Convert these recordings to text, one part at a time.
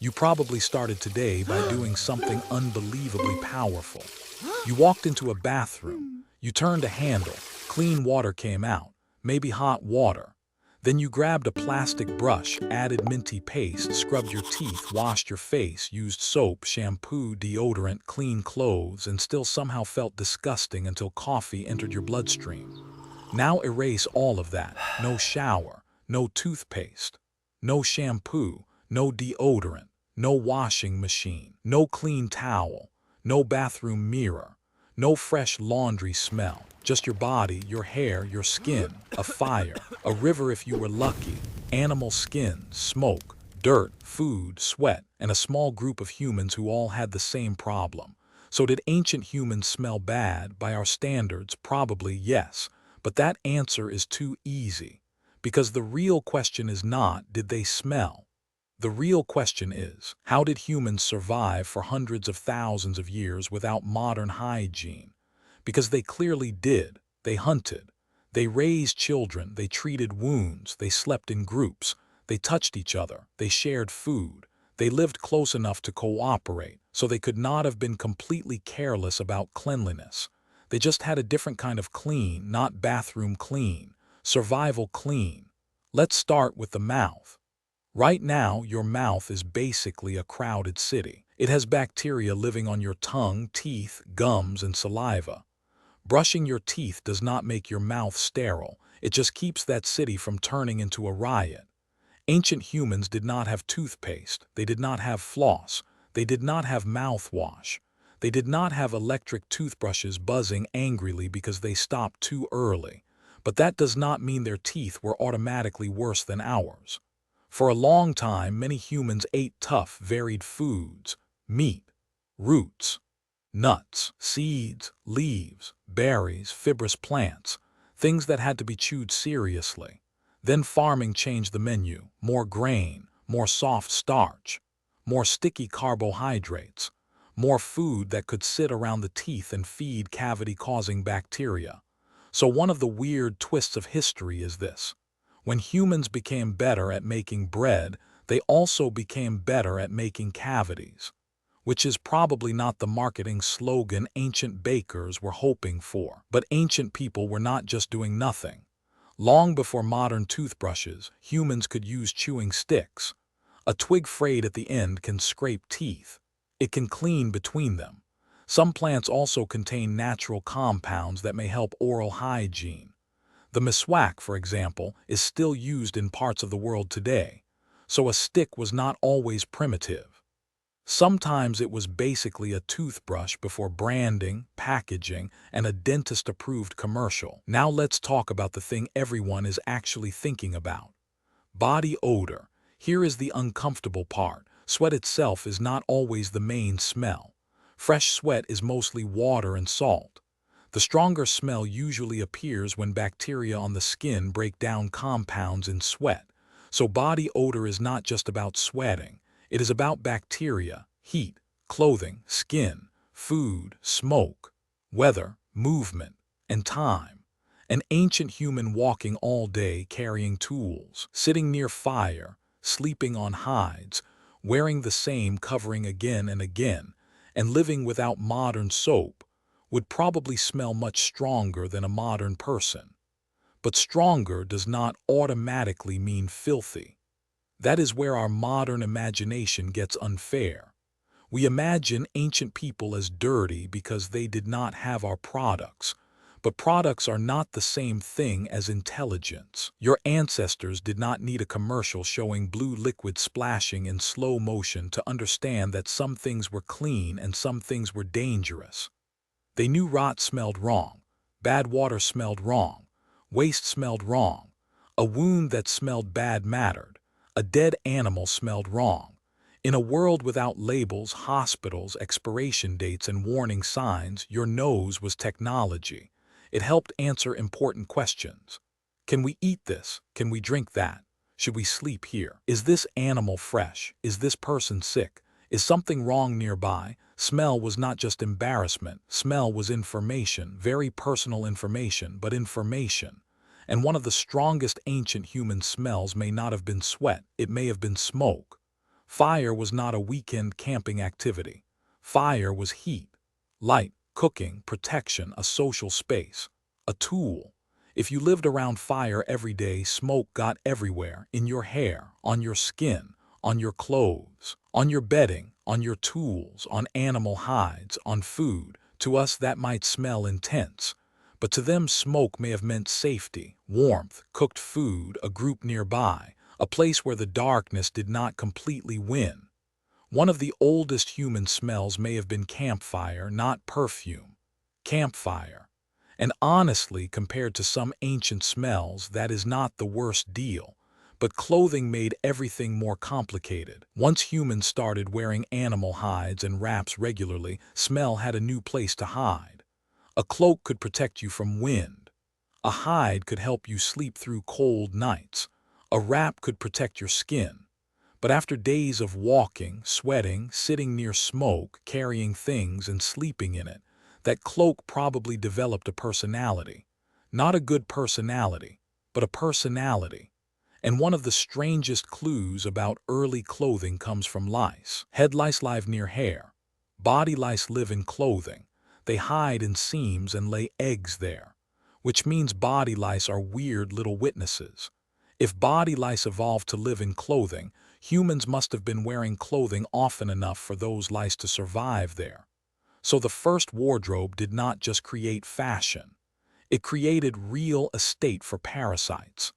You probably started today by doing something unbelievably powerful. You walked into a bathroom. You turned a handle. Clean water came out, maybe hot water. Then you grabbed a plastic brush, added minty paste, scrubbed your teeth, washed your face, used soap, shampoo, deodorant, clean clothes, and still somehow felt disgusting until coffee entered your bloodstream. Now erase all of that. No shower, no toothpaste, no shampoo, no deodorant, no washing machine, no clean towel, no bathroom mirror, no fresh laundry smell. Just your body, your hair, your skin, a fire, a river if you were lucky, animal skin, smoke, dirt, food, sweat, and a small group of humans who all had the same problem. So did ancient humans smell bad? By our standards, probably yes. But that answer is too easy, because the real question is not, did they smell? The real question is, how did humans survive for hundreds of thousands of years without modern hygiene? Because they clearly did. They hunted. They raised children. They treated wounds. They slept in groups. They touched each other. They shared food. They lived close enough to cooperate, so they could not have been completely careless about cleanliness. They just had a different kind of clean, not bathroom clean, survival clean. Let's start with the mouth. Right now, your mouth is basically a crowded city. It has bacteria living on your tongue, teeth, gums, and saliva. Brushing your teeth does not make your mouth sterile. It just keeps that city from turning into a riot. Ancient humans did not have toothpaste. They did not have floss. They did not have mouthwash. They did not have electric toothbrushes buzzing angrily because they stopped too early. But that does not mean their teeth were automatically worse than ours. For a long time, many humans ate tough, varied foods: meat, roots, nuts, seeds, leaves, berries, fibrous plants, things that had to be chewed seriously. Then farming changed the menu: more grain, more soft starch, more sticky carbohydrates, more food that could sit around the teeth and feed cavity-causing bacteria. So one of the weird twists of history is this: when humans became better at making bread, they also became better at making cavities, which is probably not the marketing slogan ancient bakers were hoping for. But ancient people were not just doing nothing. Long before modern toothbrushes, humans could use chewing sticks. A twig frayed at the end can scrape teeth. It can clean between them. Some plants also contain natural compounds that may help oral hygiene. The miswak, for example, is still used in parts of the world today. So a stick was not always primitive. Sometimes it was basically a toothbrush before branding, packaging, and a dentist-approved commercial. Now let's talk about the thing everyone is actually thinking about: body odor. Here is the uncomfortable part. Sweat itself is not always the main smell. Fresh sweat is mostly water and salt. The stronger smell usually appears when bacteria on the skin break down compounds in sweat. So body odor is not just about sweating. It is about bacteria, heat, clothing, skin, food, smoke, weather, movement, and time. An ancient human walking all day carrying tools, sitting near fire, sleeping on hides, wearing the same covering again and again, and living without modern soap, would probably smell much stronger than a modern person. But stronger does not automatically mean filthy. That is where our modern imagination gets unfair. We imagine ancient people as dirty because they did not have our products. But products are not the same thing as intelligence. Your ancestors did not need a commercial showing blue liquid splashing in slow motion to understand that some things were clean and some things were dangerous. They knew rot smelled wrong, bad water smelled wrong, waste smelled wrong, a wound that smelled bad mattered, a dead animal smelled wrong. In a world without labels, hospitals, expiration dates, and warning signs, your nose was technology. It helped answer important questions. Can we eat this? Can we drink that? Should we sleep here? Is this animal fresh? Is this person sick? Is something wrong nearby? Smell was not just embarrassment. Smell was information, very personal information, but information. And one of the strongest ancient human smells may not have been sweat. It may have been smoke. Fire was not a weekend camping activity. Fire was heat, light, cooking, protection, a social space, a tool. If you lived around fire every day, smoke got everywhere, in your hair, on your skin, on your clothes, on your bedding, on your tools, on animal hides, on food. To us that might smell intense, but to them smoke may have meant safety, warmth, cooked food, a group nearby, a place where the darkness did not completely win. One of the oldest human smells may have been campfire, not perfume. Campfire. And honestly, compared to some ancient smells, that is not the worst deal. But clothing made everything more complicated. Once humans started wearing animal hides and wraps regularly, smell had a new place to hide. A cloak could protect you from wind. A hide could help you sleep through cold nights. A wrap could protect your skin. But after days of walking, sweating, sitting near smoke, carrying things and sleeping in it, that cloak probably developed a personality. Not a good personality, but a personality. And one of the strangest clues about early clothing comes from lice. Head lice live near hair. Body lice live in clothing. They hide in seams and lay eggs there, which means body lice are weird little witnesses. If body lice evolved to live in clothing, humans must have been wearing clothing often enough for those lice to survive there. So the first wardrobe did not just create fashion. It created real estate for parasites.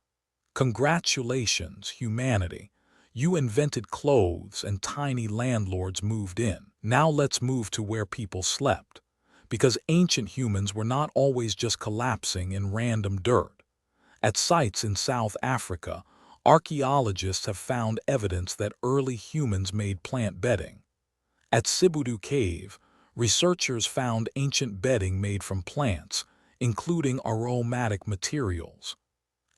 Congratulations, humanity. You invented clothes and tiny landlords moved in. Now let's move to where people slept. Because ancient humans were not always just collapsing in random dirt. At sites in South Africa, archaeologists have found evidence that early humans made plant bedding. At Sibudu Cave, researchers found ancient bedding made from plants, including aromatic materials.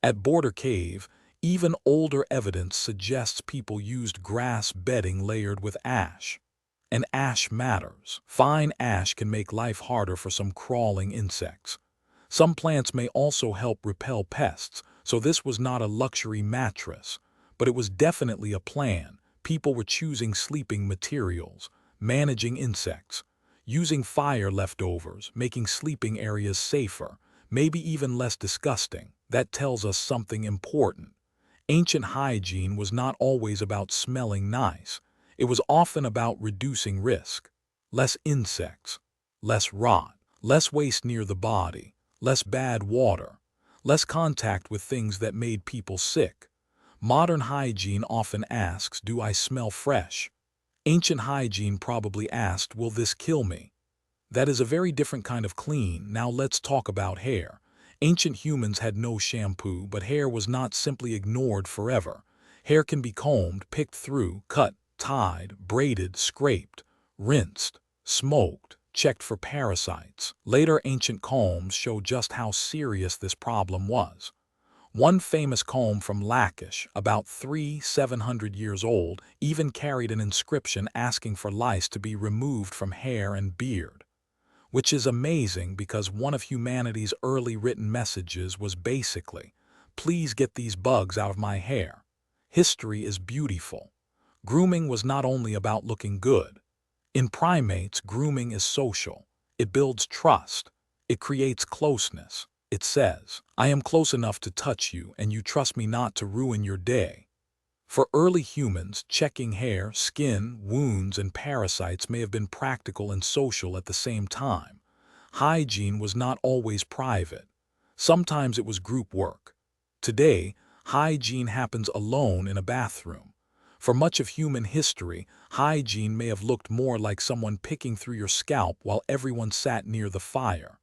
At Border Cave, even older evidence suggests people used grass bedding layered with ash. And ash matters. Fine ash can make life harder for some crawling insects. Some plants may also help repel pests, so this was not a luxury mattress, but it was definitely a plan. People were choosing sleeping materials, managing insects, using fire leftovers, making sleeping areas safer, maybe even less disgusting. That tells us something important. Ancient hygiene was not always about smelling nice. It was often about reducing risk. Less insects, less rot, less waste near the body, less bad water, less contact with things that made people sick. Modern hygiene often asks, do I smell fresh? Ancient hygiene probably asked, will this kill me? That is a very different kind of clean. Now let's talk about hair. Ancient humans had no shampoo, but hair was not simply ignored forever. Hair can be combed, picked through, cut, tied, braided, scraped, rinsed, smoked, checked for parasites. Later ancient combs show just how serious this problem was. One famous comb from Lachish, about 700 years old, even carried an inscription asking for lice to be removed from hair and beard. Which is amazing because one of humanity's early written messages was basically, please get these bugs out of my hair. History is beautiful. Grooming was not only about looking good. In primates, grooming is social. It builds trust. It creates closeness. It says, I am close enough to touch you and you trust me not to ruin your day. For early humans, checking hair, skin, wounds, and parasites may have been practical and social at the same time. Hygiene was not always private. Sometimes it was group work. Today, hygiene happens alone in a bathroom. For much of human history, hygiene may have looked more like someone picking through your scalp while everyone sat near the fire.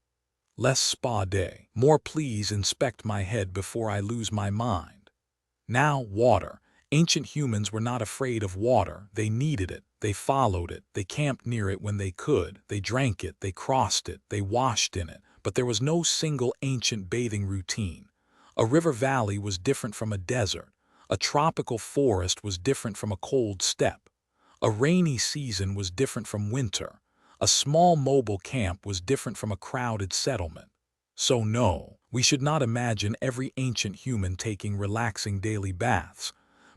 Less spa day. More please inspect my head before I lose my mind. Now, water. Ancient humans were not afraid of water. They needed it. They followed it. They camped near it when they could. They drank it. They crossed it. They washed in it. But there was no single ancient bathing routine. A river valley was different from a desert. A tropical forest was different from a cold steppe. A rainy season was different from winter. A small mobile camp was different from a crowded settlement. So no, we should not imagine every ancient human taking relaxing daily baths.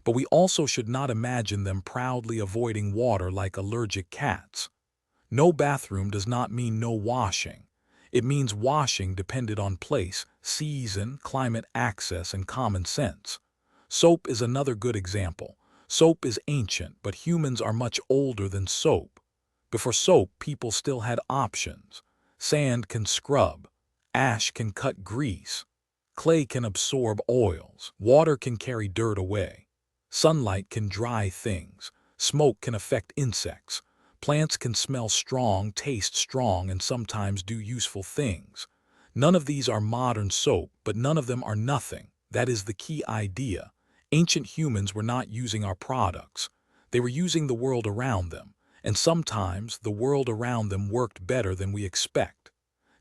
But we also should not imagine them proudly avoiding water like allergic cats. No bathroom does not mean no washing. It means washing depended on place, season, climate, access, and common sense. Soap is another good example. Soap is ancient, but humans are much older than soap. Before soap, people still had options. Sand can scrub. Ash can cut grease. Clay can absorb oils. Water can carry dirt away. Sunlight can dry things. Smoke can affect insects. Plants can smell strong, taste strong, and sometimes do useful things. None of these are modern soap, but none of them are nothing. That is the key idea. Ancient humans were not using our products. They were using the world around them, and sometimes the world around them worked better than we expect.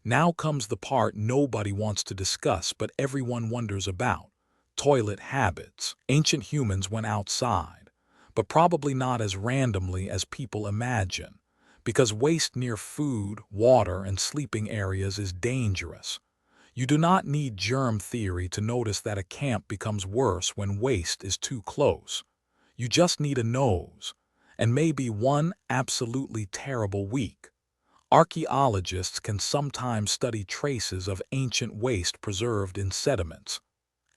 Now comes the part nobody wants to discuss but everyone wonders about: toilet habits. Ancient humans went outside, but probably not as randomly as people imagine, because waste near food, water, and sleeping areas is dangerous. You do not need germ theory to notice that a camp becomes worse when waste is too close. You just need a nose, and maybe one absolutely terrible week. Archaeologists can sometimes study traces of ancient waste preserved in sediments.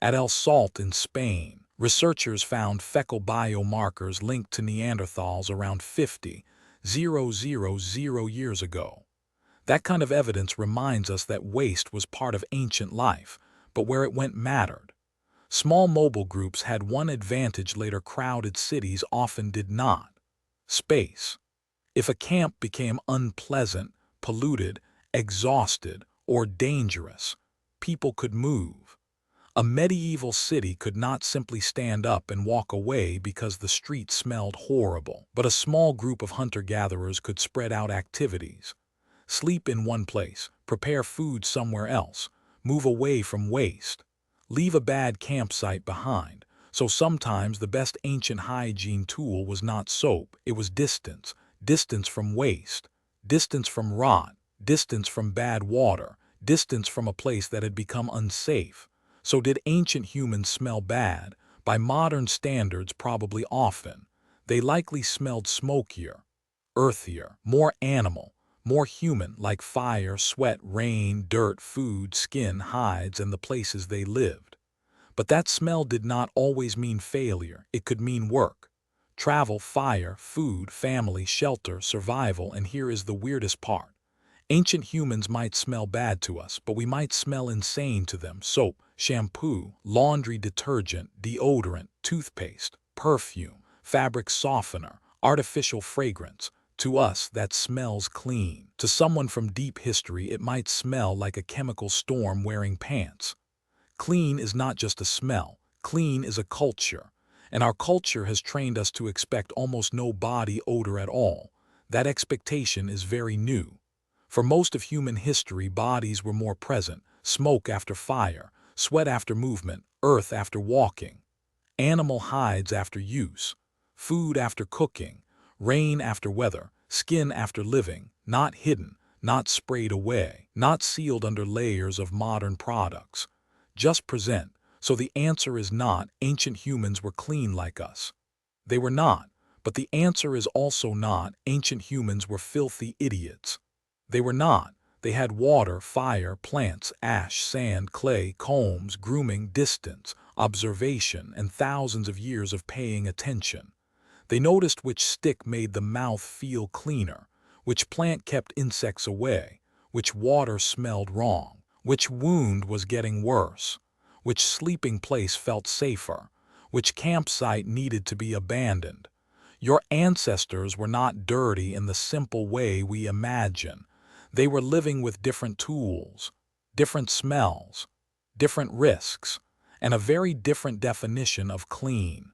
At El Salt in Spain, researchers found fecal biomarkers linked to Neanderthals around 50,000 years ago. That kind of evidence reminds us that waste was part of ancient life, but where it went mattered. Small mobile groups had one advantage later crowded cities often did not: space. If a camp became unpleasant, polluted, exhausted, or dangerous, people could move. A medieval city could not simply stand up and walk away because the street smelled horrible, but a small group of hunter-gatherers could spread out activities. Sleep in one place, prepare food somewhere else, move away from waste, leave a bad campsite behind. So sometimes the best ancient hygiene tool was not soap, it was distance. Distance from waste, distance from rot, distance from bad water, distance from a place that had become unsafe. So did ancient humans smell bad? By modern standards, probably often. They likely smelled smokier, earthier, more animal, more human, like fire, sweat, rain, dirt, food, skin, hides, and the places they lived. But that smell did not always mean failure. It could mean work. Travel, fire, food, family, shelter, survival, and here is the weirdest part. Ancient humans might smell bad to us, but we might smell insane to them. Soap, shampoo, laundry detergent, deodorant, toothpaste, perfume, fabric softener, artificial fragrance. To us, that smells clean. To someone from deep history, it might smell like a chemical storm wearing pants. Clean is not just a smell. Clean is a culture. And our culture has trained us to expect almost no body odor at all. That expectation is very new. For most of human history, bodies were more present: smoke after fire, sweat after movement, earth after walking, animal hides after use, food after cooking, rain after weather, skin after living, not hidden, not sprayed away, not sealed under layers of modern products. Just present. So the answer is not ancient humans were clean like us. They were not. But the answer is also not ancient humans were filthy idiots. They were not. They had water, fire, plants, ash, sand, clay, combs, grooming, distance, observation, and thousands of years of paying attention. They noticed which stick made the mouth feel cleaner, which plant kept insects away, which water smelled wrong, which wound was getting worse, which sleeping place felt safer, which campsite needed to be abandoned. Your ancestors were not dirty in the simple way we imagine. They were living with different tools, different smells, different risks, and a very different definition of clean.